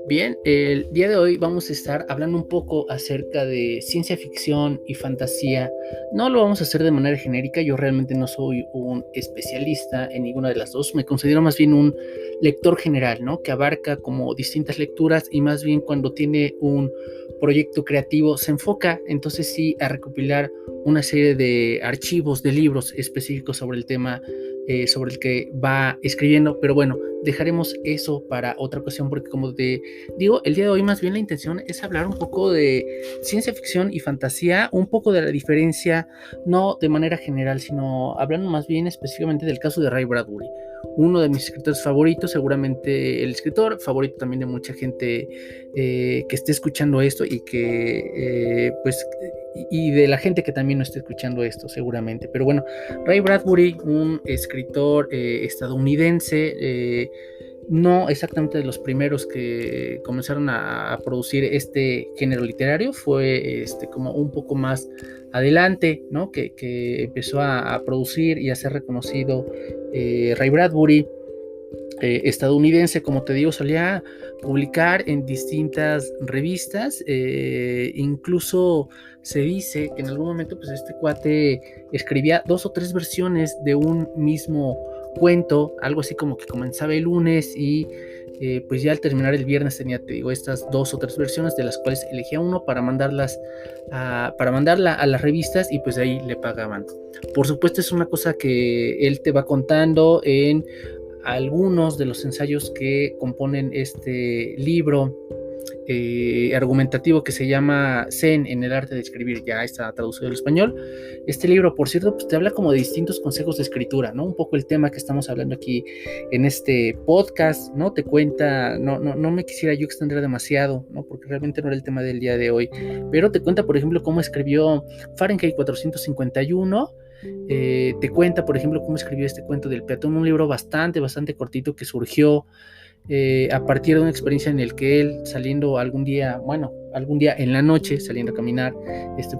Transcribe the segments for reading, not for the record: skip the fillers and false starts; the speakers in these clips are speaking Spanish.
Bien, el día de hoy vamos a estar hablando un poco acerca de ciencia ficción y fantasía. No lo vamos a hacer de manera genérica, yo realmente no soy un especialista en ninguna de las dos, me considero más bien un lector general, ¿no? Que abarca como distintas lecturas y más bien cuando tiene un proyecto creativo se enfoca entonces sí a recopilar una serie de archivos, de libros específicos sobre el tema sobre el que va escribiendo, pero bueno, dejaremos eso para otra ocasión porque como te digo, el día de hoy más bien la intención es hablar un poco de ciencia ficción y fantasía, un poco de la diferencia, no de manera general, sino hablando más bien específicamente del caso de Ray Bradbury, uno de mis escritores favoritos, seguramente el escritor favorito también de mucha gente que esté escuchando esto y que y de la gente que también no esté escuchando esto seguramente, pero bueno, Ray Bradbury, un escritor estadounidense, no exactamente de los primeros que comenzaron a producir este género literario, fue como un poco más adelante, ¿no? Que empezó a producir y a ser reconocido Ray Bradbury. Estadounidense, como te digo, solía publicar en distintas revistas, incluso se dice que en algún momento pues este cuate escribía 2 o 3 versiones de un mismo cuento, algo así como que comenzaba el lunes y pues ya al terminar el viernes tenía, te digo, estas 2 o 3 versiones de las cuales elegía uno para mandarla a las revistas y pues de ahí le pagaban. Por supuesto es una cosa que él te va contando en algunos de los ensayos que componen este libro argumentativo que se llama Zen en el arte de escribir, ya está traducido al español. Este libro, por cierto, pues te habla como de distintos consejos de escritura, ¿no? Un poco el tema que estamos hablando aquí en este podcast, ¿no? Te cuenta, no me quisiera yo extender demasiado, ¿no? Porque realmente no era el tema del día de hoy, pero te cuenta, por ejemplo, cómo escribió Fahrenheit 451. Te cuenta, por ejemplo, cómo escribió este cuento del peatón, un libro bastante cortito que surgió a partir de una experiencia en el que él saliendo algún día en la noche, saliendo a caminar,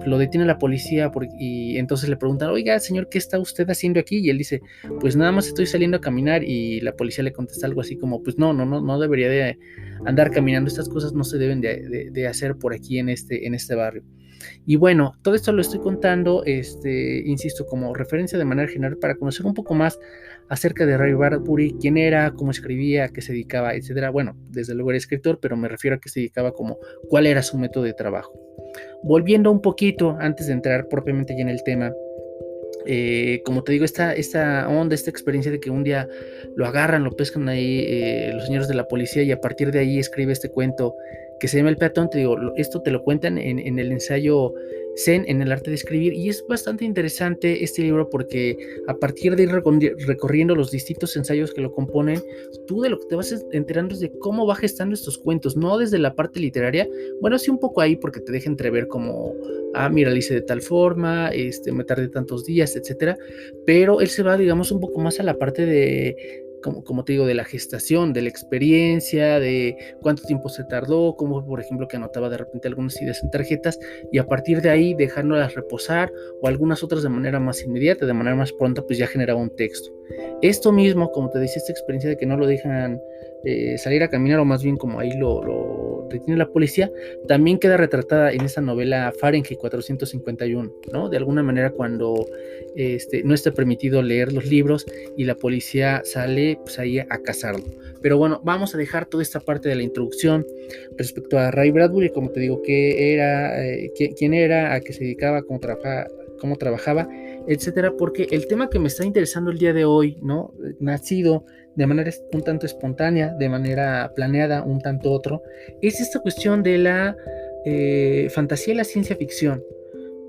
lo detiene la policía y entonces le preguntan, oiga, señor, ¿qué está usted haciendo aquí? Y él dice, pues nada más estoy saliendo a caminar, y la policía le contesta algo así como, pues no debería de andar caminando, estas cosas no se deben de hacer por aquí en este barrio. Y bueno, todo esto lo estoy contando, insisto, como referencia de manera general para conocer un poco más acerca de Ray Bradbury, quién era, cómo escribía, a qué se dedicaba, etcétera. Bueno, desde luego era escritor, pero me refiero a qué se dedicaba, como cuál era su método de trabajo. Volviendo un poquito, antes de entrar propiamente ya en el tema, como te digo, esta onda, esta experiencia de que un día lo agarran, lo pescan ahí los señores de la policía y a partir de ahí escribe este cuento que se llama El Peatón. Te digo, esto te lo cuentan en el ensayo Zen en el arte de escribir, y es bastante interesante este libro porque a partir de ir recorriendo los distintos ensayos que lo componen, tú de lo que te vas enterando es de cómo va gestando estos cuentos, no desde la parte literaria, bueno, sí un poco ahí porque te deja entrever como, mira, lo hice de tal forma, me tardé tantos días, etcétera, pero él se va, digamos, un poco más a la parte de, como te digo, de la gestación, de la experiencia, de cuánto tiempo se tardó, como por ejemplo que anotaba de repente algunas ideas en tarjetas y a partir de ahí dejándolas reposar o algunas otras de manera más inmediata, de manera más pronta, pues ya generaba un texto. Esto mismo, como te decía, esta experiencia de que no lo dejan salir a caminar, o más bien como ahí lo detiene la policía, también queda retratada en esa novela Fahrenheit 451, ¿no? De alguna manera cuando no está permitido leer los libros y la policía sale pues ahí a cazarlo. Pero bueno, vamos a dejar toda esta parte de la introducción respecto a Ray Bradbury, como te digo, quién era, a qué se dedicaba, cómo trabajaba, etcétera, porque el tema que me está interesando el día de hoy, ¿no? Nacido de manera un tanto espontánea, de manera planeada, un tanto otro, es esta cuestión de la fantasía y la ciencia ficción,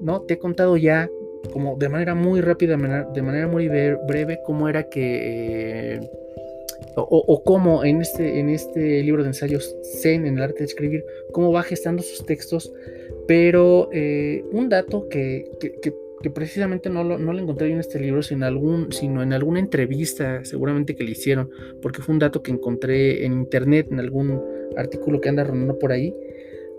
¿no? Te he contado ya como de manera muy rápida, de manera muy breve, cómo era que o cómo en este libro de ensayos Zen en el arte de escribir, cómo va gestando sus textos, pero un dato que precisamente no lo encontré en este libro, sino en alguna entrevista seguramente que le hicieron, porque fue un dato que encontré en internet, en algún artículo que anda rondando por ahí.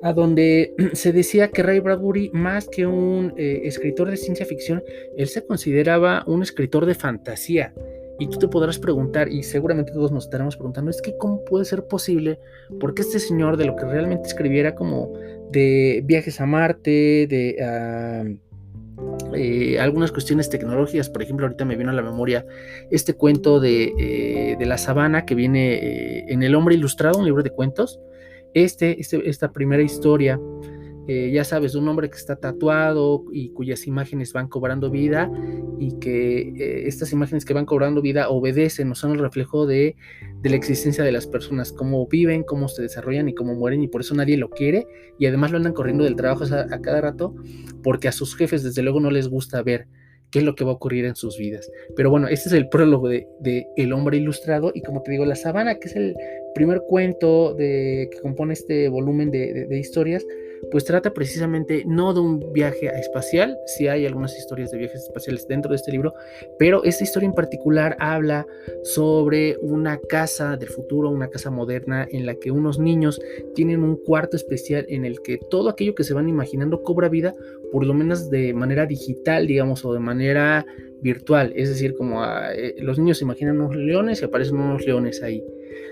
a donde se decía que Ray Bradbury, más que un escritor de ciencia ficción, él se consideraba un escritor de fantasía. Y tú te podrás preguntar, y seguramente todos nos estaremos preguntando, es que ¿cómo puede ser posible? Porque este señor de lo que realmente escribiera como de viajes a Marte, de algunas cuestiones tecnológicas. Por ejemplo, ahorita me vino a la memoria este cuento de la sabana que viene en El Hombre Ilustrado, un libro de cuentos. Esta primera historia, ya sabes, de un hombre que está tatuado y cuyas imágenes van cobrando vida, y que estas imágenes que van cobrando vida obedecen o son el reflejo de la existencia de las personas, cómo viven, cómo se desarrollan y cómo mueren, y por eso nadie lo quiere, y además lo andan corriendo del trabajo a cada rato, porque a sus jefes desde luego no les gusta ver qué es lo que va a ocurrir en sus vidas. Pero bueno, este es el prólogo de El Hombre Ilustrado, y como te digo, La Sabana, que es el primer cuento que compone este volumen de historias, pues trata precisamente no de un viaje espacial. Sí hay algunas historias de viajes espaciales dentro de este libro, pero esta historia en particular habla sobre una casa del futuro, una casa moderna en la que unos niños tienen un cuarto especial en el que todo aquello que se van imaginando cobra vida, por lo menos de manera digital, digamos, o de manera virtual. Es decir, como los niños se imaginan unos leones y aparecen unos leones ahí.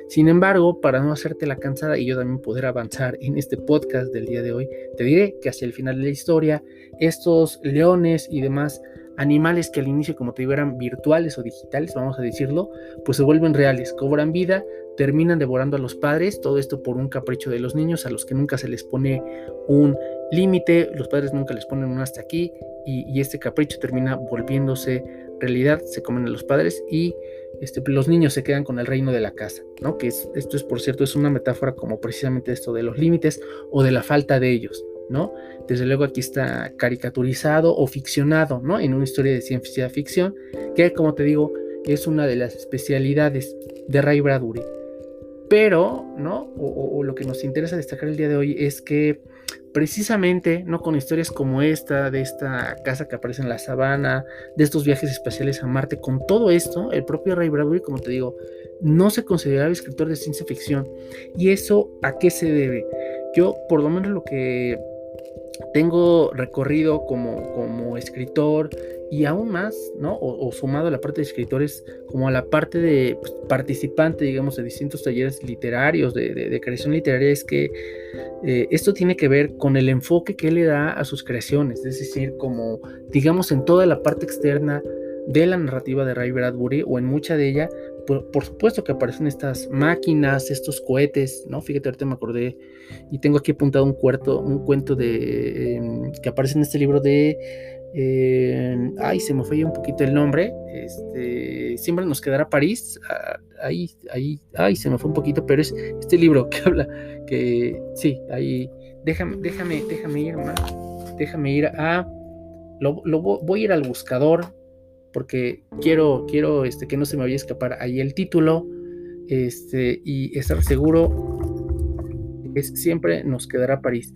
Sin embargo, para no hacerte la cansada y yo también poder avanzar en este podcast del día de hoy, te diré que hacia el final de la historia, estos leones y demás animales que al inicio, como te digo, eran virtuales o digitales, vamos a decirlo, pues se vuelven reales, cobran vida, terminan devorando a los padres, todo esto por un capricho de los niños a los que nunca se les pone un límite, los padres nunca les ponen un hasta aquí, y este capricho termina volviéndose realidad, se comen a los padres y los niños se quedan con el reino de la casa, ¿no? Esto es, por cierto, es una metáfora como precisamente esto de los límites o de la falta de ellos, ¿no? Desde luego aquí está caricaturizado o ficcionado, ¿no? En una historia de ciencia ficción, que como te digo, es una de las especialidades de Ray Bradbury. Pero, ¿no? O lo que nos interesa destacar el día de hoy es que precisamente, ¿no? Con historias como esta, de esta casa que aparece en la sabana, de estos viajes espaciales a Marte, con todo esto, el propio Ray Bradbury, como te digo, no se consideraba escritor de ciencia ficción. ¿Y eso a qué se debe? Yo, por lo menos lo que tengo recorrido como escritor, y aún más, ¿no? O sumado a la parte de escritores, como a la parte de participante, digamos, de distintos talleres literarios, de creación literaria, es que esto tiene que ver con el enfoque que él le da a sus creaciones, es decir, como, digamos, en toda la parte externa de la narrativa de Ray Bradbury, o en mucha de ella, por supuesto que aparecen estas máquinas, estos cohetes, ¿no? Fíjate, ahorita me acordé y tengo aquí apuntado un cuento que aparece en este libro de se me fue un poquito el nombre, Siempre nos quedará París, se me fue un poquito, pero es este libro que habla, que sí, ahí, déjame ir a, voy a ir al buscador, porque quiero que no se me vaya a escapar ahí el título, y estar seguro es Siempre nos quedará París,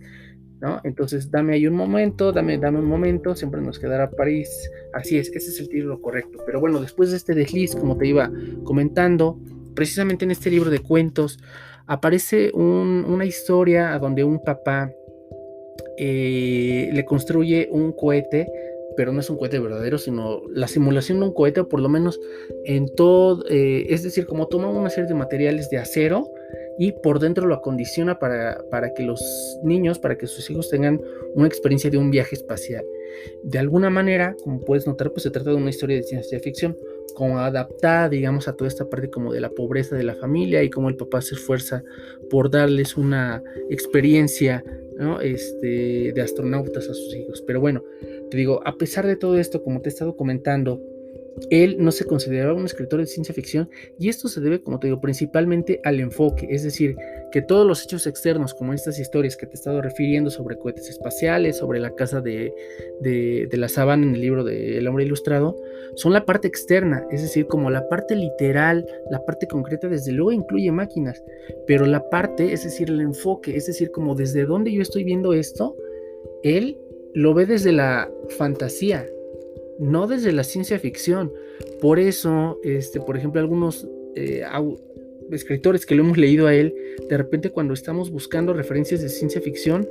¿no? Entonces dame ahí un momento, dame un momento, Siempre nos quedará París, así es, ese es el título correcto. Pero bueno, después de este desliz, como te iba comentando, precisamente en este libro de cuentos aparece una historia a donde un papá le construye un cohete, pero no es un cohete verdadero, sino la simulación de un cohete, o por lo menos en todo, es decir, como toma una serie de materiales de acero y por dentro lo acondiciona para que los niños, para que sus hijos tengan una experiencia de un viaje espacial. De alguna manera, como puedes notar, pues se trata de una historia de ciencia ficción, como adaptada, digamos, a toda esta parte como de la pobreza de la familia, y cómo el papá se esfuerza por darles una experiencia, ¿no? De astronautas a sus hijos. Pero bueno, te digo, a pesar de todo esto, como te he estado comentando, él no se consideraba un escritor de ciencia ficción, y esto se debe, como te digo, principalmente al enfoque, es decir, que todos los hechos externos, como estas historias que te he estado refiriendo sobre cohetes espaciales, sobre la casa de la sabana en el libro de El Hombre Ilustrado, son la parte externa, es decir, como la parte literal, la parte concreta, desde luego incluye máquinas, pero la parte, es decir, el enfoque, es decir, como desde donde yo estoy viendo esto, él lo ve desde la fantasía, no desde la ciencia ficción. Por eso, por ejemplo, algunos escritores que lo hemos leído a él, de repente cuando estamos buscando referencias de ciencia ficción,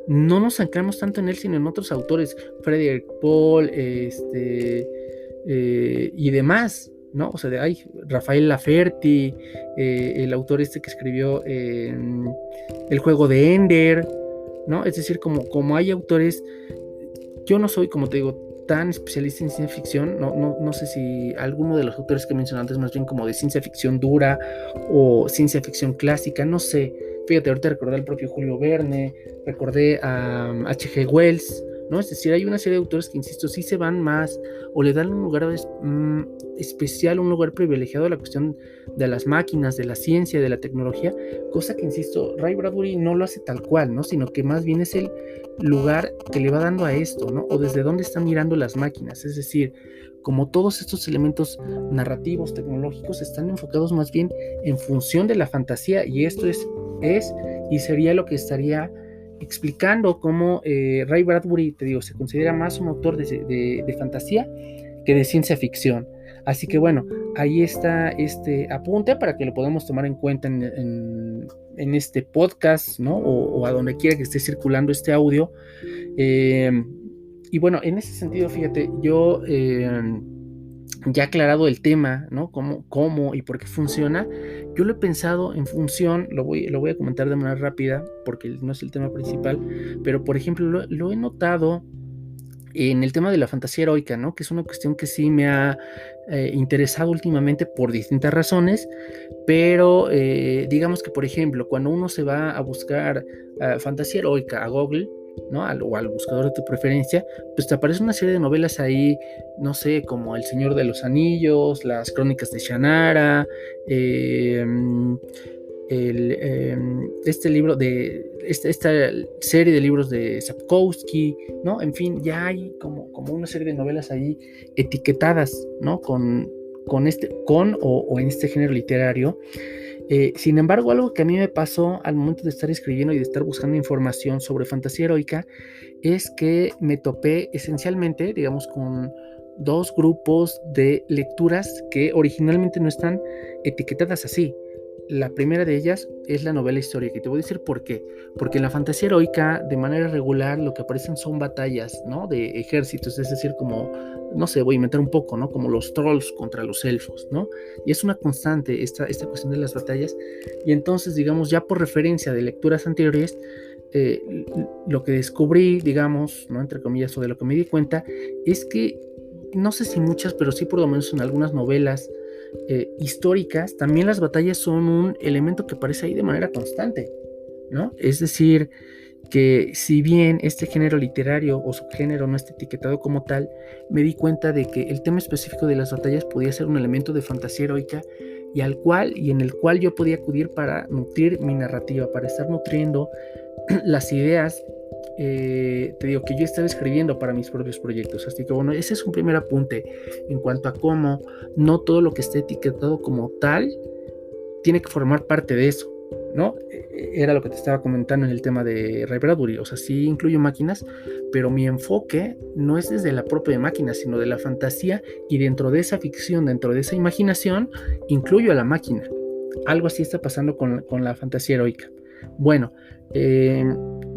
no nos anclamos tanto en él, sino en otros autores, Frederick Paul, y demás, ¿no? O sea, Rafael Laferti, el autor que escribió El juego de Ender, ¿no? Es decir, como hay autores, yo no soy, como te digo, tan especialista en ciencia ficción, no sé si alguno de los autores que mencioné antes, más bien como de ciencia ficción dura o ciencia ficción clásica, no sé. Fíjate, ahorita recordé al propio Julio Verne, recordé a H.G. Wells, ¿no? Es decir, hay una serie de autores que, insisto, sí se van más o le dan un lugar especial, un lugar privilegiado a la cuestión de las máquinas, de la ciencia, de la tecnología, cosa que, insisto, Ray Bradbury no lo hace tal cual, ¿no? Sino que más bien es el lugar que le va dando a esto, ¿no? O desde dónde están mirando las máquinas, es decir, como todos estos elementos narrativos, tecnológicos, están enfocados más bien en función de la fantasía, y esto es y sería lo que estaría explicando cómo Ray Bradbury, te digo, se considera más un autor de fantasía que de ciencia ficción. Así que bueno, ahí está este apunte para que lo podamos tomar en cuenta en este podcast, ¿no? O a donde quiera que esté circulando este audio. Y bueno, en ese sentido, fíjate, yo ya aclarado el tema, ¿no? Cómo y por qué funciona, yo lo he pensado en función, lo voy a comentar de manera rápida, porque no es el tema principal, pero por ejemplo, lo he notado en el tema de la fantasía heroica, ¿no? Que es una cuestión que sí me ha interesado últimamente por distintas razones, pero digamos que, por ejemplo, cuando uno se va a buscar fantasía heroica a Google, ¿no? O al buscador de tu preferencia, pues te aparece una serie de novelas ahí, no sé, como El Señor de los Anillos, las Crónicas de Shannara, este libro de esta serie de libros de Sapkowski, ¿no? En fin, ya hay como una serie de novelas ahí etiquetadas, ¿no? Con o en este género literario. Sin embargo, algo que a mí me pasó al momento de estar escribiendo y de estar buscando información sobre fantasía heroica es que me topé esencialmente, digamos, con dos grupos de lecturas que originalmente no están etiquetadas así. La primera de ellas es la novela histórica, y te voy a decir por qué. Porque en la fantasía heroica, de manera regular, lo que aparecen son batallas, ¿no? De ejércitos, es decir, como, no sé, voy a inventar un poco, ¿no? Como los trolls contra los elfos, ¿no? Y es una constante esta cuestión de las batallas. Y entonces, digamos, ya por referencia de lecturas anteriores, lo que descubrí, digamos, ¿no? Entre comillas, o de lo que me di cuenta, es que, no sé si muchas, pero sí por lo menos en algunas novelas históricas, también las batallas son un elemento que aparece ahí de manera constante, ¿no? Es decir, que si bien este género literario o subgénero no está etiquetado como tal, me di cuenta de que el tema específico de las batallas podía ser un elemento de fantasía heroica y en el cual yo podía acudir para nutrir mi narrativa, para estar nutriendo las ideas, te digo, que yo estaba escribiendo para mis propios proyectos. Así que bueno, ese es un primer apunte en cuanto a cómo no todo lo que esté etiquetado como tal tiene que formar parte de eso, ¿no? Era lo que te estaba comentando en el tema de Ray Bradbury. O sea, sí incluyo máquinas, pero mi enfoque no es desde la propia máquina, sino de la fantasía, y dentro de esa ficción, dentro de esa imaginación, incluyo a la máquina. Algo así está pasando con la fantasía heroica. Bueno,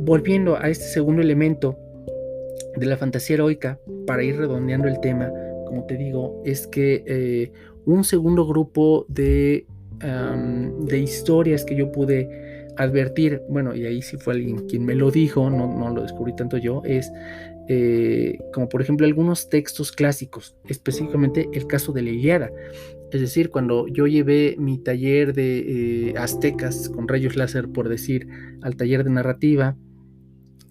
volviendo a este segundo elemento de la fantasía heroica, para ir redondeando el tema, como te digo, es que un segundo grupo de historias que yo pude advertir, bueno, y ahí sí fue alguien quien me lo dijo, no lo descubrí tanto yo, es como por ejemplo algunos textos clásicos, específicamente el caso de la Ilíada. Es decir, cuando yo llevé mi taller de aztecas con rayos láser, por decir, al taller de narrativa,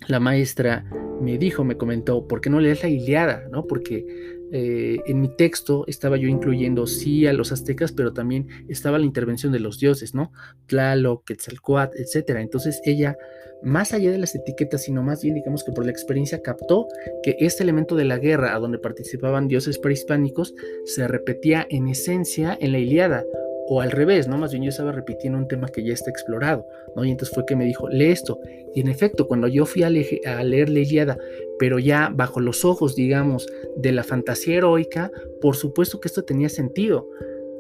la maestra me comentó, ¿por qué no lees la Ilíada? ¿No? Porque en mi texto estaba yo incluyendo sí a los aztecas, pero también estaba la intervención de los dioses, ¿no? Tlaloc, Quetzalcóatl, etcétera. Entonces ella, más allá de las etiquetas, sino más bien, digamos que por la experiencia, captó que este elemento de la guerra, a donde participaban dioses prehispánicos, se repetía en esencia en la Ilíada, o al revés, ¿no? Más bien yo estaba repitiendo un tema que ya está explorado, ¿no? Y entonces fue que me dijo, lee esto. Y en efecto, cuando yo fui a leer la Ilíada, pero ya bajo los ojos, digamos, de la fantasía heroica, por supuesto que esto tenía sentido.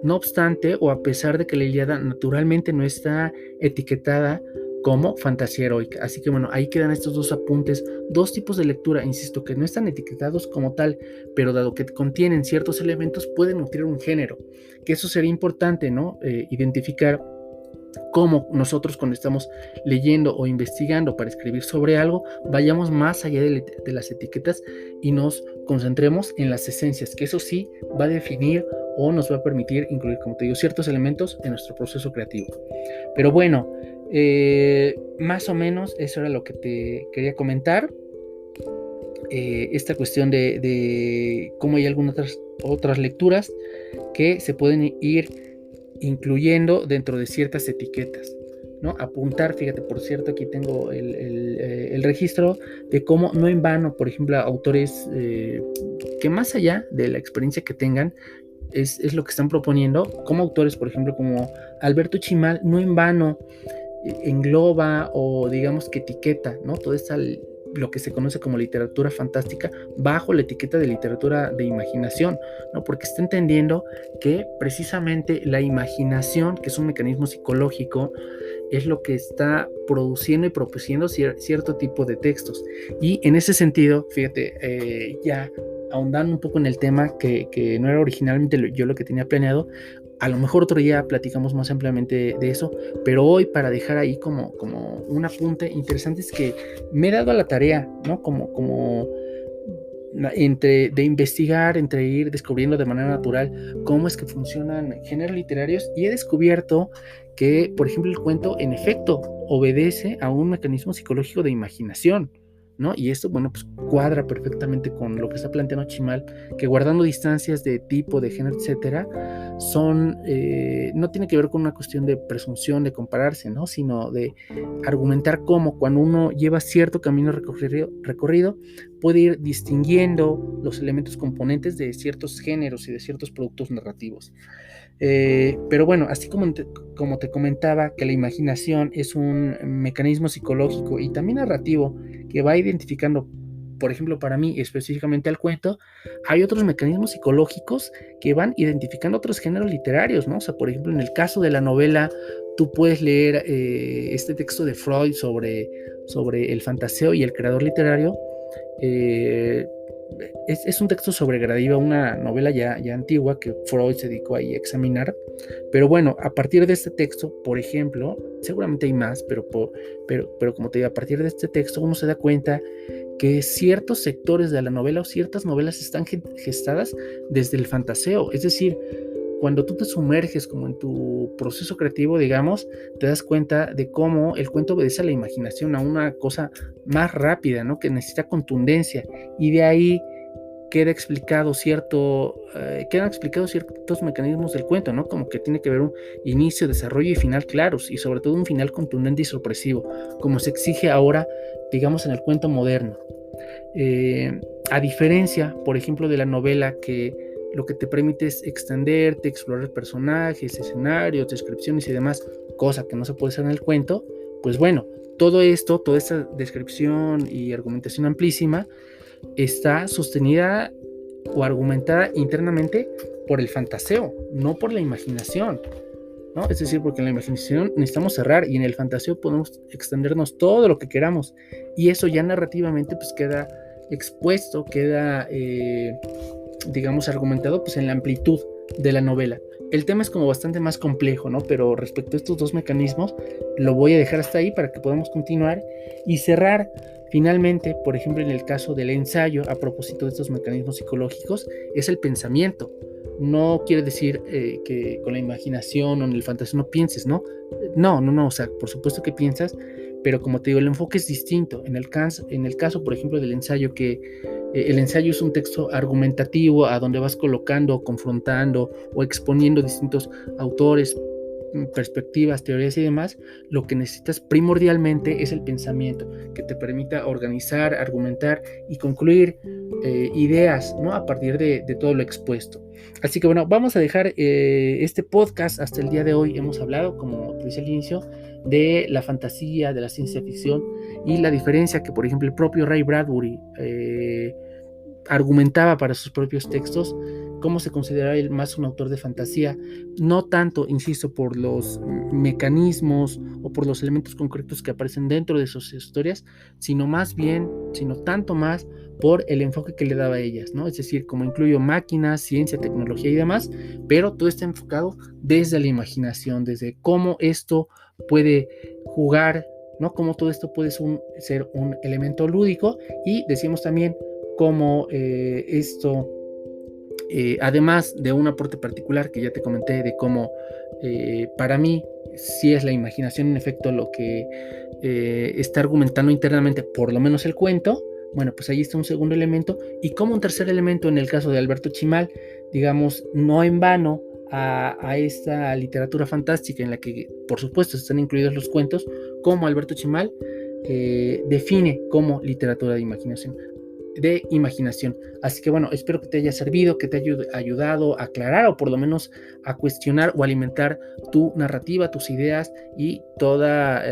No obstante, o a pesar de que la Ilíada naturalmente no está etiquetada como fantasía heroica. Así que bueno, ahí quedan estos dos apuntes, dos tipos de lectura, insisto, que no están etiquetados como tal, pero dado que contienen ciertos elementos, pueden nutrir un género, que eso sería importante, ¿no? Identificar cómo nosotros cuando estamos leyendo o investigando para escribir sobre algo, vayamos más allá de las etiquetas y nos concentremos en las esencias, que eso sí va a definir o nos va a permitir incluir, como te digo, ciertos elementos en nuestro proceso creativo. Pero bueno, más o menos eso era lo que te quería comentar. Esta cuestión de cómo hay algunas otras lecturas que se pueden ir incluyendo dentro de ciertas etiquetas, ¿no? Apuntar, fíjate, por cierto, aquí tengo el registro de cómo no en vano, por ejemplo, autores que más allá de la experiencia que tengan, es lo que están proponiendo, como autores, por ejemplo, como Alberto Chimal, no en vano engloba o digamos que etiqueta, ¿no? Toda esta lo que se conoce como literatura fantástica bajo la etiqueta de literatura de imaginación, ¿no? Porque está entendiendo que precisamente la imaginación, que es un mecanismo psicológico, es lo que está produciendo y propusiendo cierto tipo de textos. Y en ese sentido, fíjate, ya ahondando un poco en el tema que no era originalmente yo lo que tenía planeado, a lo mejor otro día platicamos más ampliamente de eso, pero hoy para dejar ahí como un apunte interesante es que me he dado a la tarea, ¿no? Como de investigar, entre ir descubriendo de manera natural cómo es que funcionan géneros literarios y he descubierto que, por ejemplo, el cuento en efecto obedece a un mecanismo psicológico de imaginación, ¿no? Y esto, bueno, pues cuadra perfectamente con lo que está planteando Chimal, que guardando distancias de tipo, de género, etcétera, no tiene que ver con una cuestión de presunción, de compararse, ¿no? Sino de argumentar cómo cuando uno lleva cierto camino recorrido puede ir distinguiendo los elementos componentes de ciertos géneros y de ciertos productos narrativos. Pero bueno, así como te comentaba que la imaginación es un mecanismo psicológico y también narrativo que va identificando, por ejemplo, para mí específicamente al cuento, hay otros mecanismos psicológicos que van identificando otros géneros literarios, ¿no? O sea, por ejemplo, en el caso de la novela, tú puedes leer este texto de Freud sobre el fantaseo y el creador literario. Es un texto sobre Gradiva, una novela ya antigua que Freud se dedicó ahí a examinar. Pero bueno, a partir de este texto, por ejemplo, seguramente hay más, pero como te digo, a partir de este texto uno se da cuenta que ciertos sectores de la novela o ciertas novelas están gestadas desde el fantaseo. Es decir, cuando tú te sumerges como en tu proceso creativo, digamos, te das cuenta de cómo el cuento obedece a la imaginación, a una cosa más rápida, ¿no? Que necesita contundencia. Y de ahí quedan explicados ciertos mecanismos del cuento, ¿no? Como que tiene que haber un inicio, desarrollo y final claros, y sobre todo un final contundente y sorpresivo, como se exige ahora, digamos, en el cuento moderno. A diferencia, por ejemplo, de la novela que lo que te permite es extenderte, explorar personajes, escenarios, descripciones y demás, cosa que no se puede hacer en el cuento, pues bueno, todo esto, toda esta descripción y argumentación amplísima está sostenida o argumentada internamente por el fantaseo, no por la imaginación, ¿no? Es decir, porque en la imaginación necesitamos cerrar y en el fantaseo podemos extendernos todo lo que queramos y eso ya narrativamente pues queda expuesto, queda digamos argumentado pues en la amplitud de la novela. El tema es como bastante más complejo, ¿no? Pero respecto a estos dos mecanismos lo voy a dejar hasta ahí para que podamos continuar y cerrar. Finalmente, por ejemplo, en el caso del ensayo, a propósito de estos mecanismos psicológicos, es el pensamiento. No quiere decir que con la imaginación o en el fantasía no pienses, ¿no? No, o sea, por supuesto que piensas, pero como te digo, el enfoque es distinto. En el caso, por ejemplo, del ensayo, que el ensayo es un texto argumentativo a donde vas colocando, confrontando o exponiendo distintos autores, perspectivas, teorías y demás, lo que necesitas primordialmente es el pensamiento que te permita organizar, argumentar y concluir ideas, ¿no? A partir de todo lo expuesto. Así que bueno, vamos a dejar este podcast hasta el día de hoy. Hemos hablado, como te decía al inicio, de la fantasía, de la ciencia ficción y la diferencia que, por ejemplo, el propio Ray Bradbury argumentaba para sus propios textos cómo se consideraba él más un autor de fantasía, no tanto, insisto, por los mecanismos o por los elementos concretos que aparecen dentro de sus historias, sino tanto más por el enfoque que le daba a ellas, ¿no? Es decir, como incluyo máquinas, ciencia, tecnología y demás, pero todo está enfocado desde la imaginación, desde cómo esto puede jugar, ¿no? Cómo todo esto puede ser un elemento lúdico, y decimos también cómo esto, además de un aporte particular que ya te comenté de cómo para mí sí es la imaginación en efecto lo que está argumentando internamente por lo menos el cuento. Bueno, pues ahí está un segundo elemento, y como un tercer elemento en el caso de Alberto Chimal, digamos, no en vano a esta literatura fantástica en la que por supuesto están incluidos los cuentos, como Alberto Chimal define como literatura de imaginación. Así que bueno, espero que te haya servido, que te haya ayudado a aclarar o por lo menos a cuestionar o alimentar tu narrativa, tus ideas y toda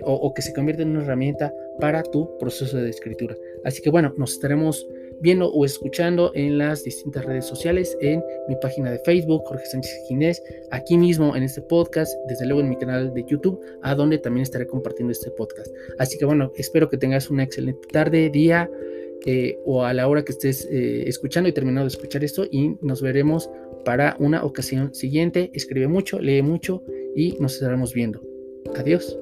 o que se convierta en una herramienta para tu proceso de escritura. Así que bueno, nos estaremos viendo o escuchando en las distintas redes sociales, en mi página de Facebook, Jorge Sánchez Ginés, aquí mismo en este podcast, desde luego en mi canal de YouTube, a donde también estaré compartiendo este podcast. Así que bueno, espero que tengas una excelente tarde, día, o a la hora que estés escuchando y terminando de escuchar esto, y nos veremos para una ocasión siguiente. Escribe mucho, lee mucho y nos estaremos viendo. Adiós.